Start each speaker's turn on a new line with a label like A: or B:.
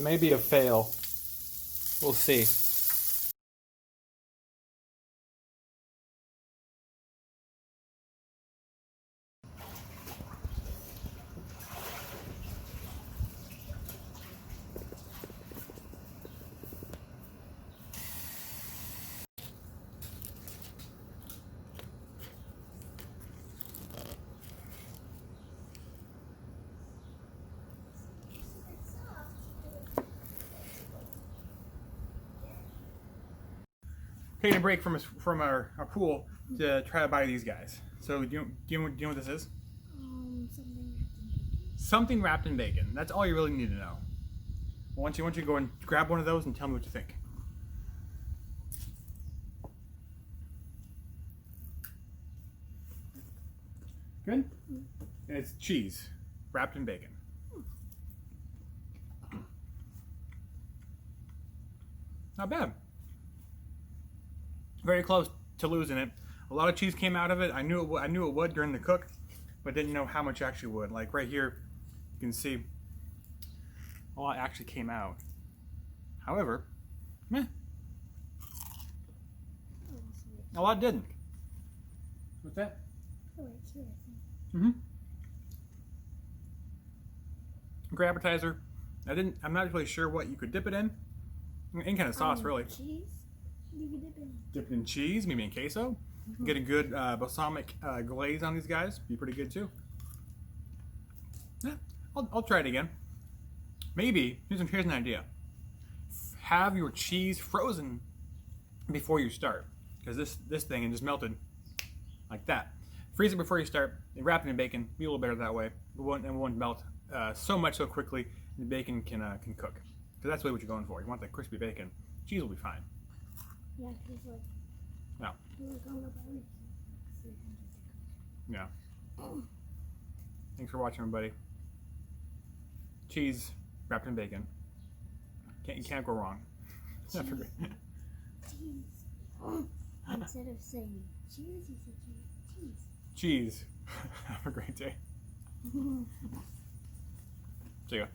A: Maybe a fail. We'll see. Taking a break from our pool to try to buy these guys. So do you know what this is? Something wrapped in bacon. That's all you really need to know. Once you go and grab one of those and tell me what you think. Good? And it's cheese wrapped in bacon. Not bad. Very close to losing it. A lot of cheese came out of it. I knew it would during the cook, but didn't know how much actually would. Like right here, you can see a lot actually came out. However, meh. A lot didn't. What's that? Great appetizer. I'm not really sure what you could dip it in. Any kind of sauce, really.
B: Cheese? You could
A: Dip it in cheese, maybe in queso. Get a good balsamic glaze on these guys. Be pretty good too. Yeah, I'll try it again. Maybe here's an idea. Have your cheese frozen before you start, because this thing just melted like that. Freeze it before you start. Wrap it in bacon. Be a little better that way. It won't melt so much so quickly. The bacon can cook. Because that's really what you're going for. You want that crispy bacon. Cheese will be fine.
B: Yeah, because like.
A: Yeah. Yeah. Thanks for watching, everybody. Cheese wrapped in bacon. You can't go wrong.
B: Cheese. Instead of saying cheese, you say cheese.
A: Cheese. Have a great day. See ya.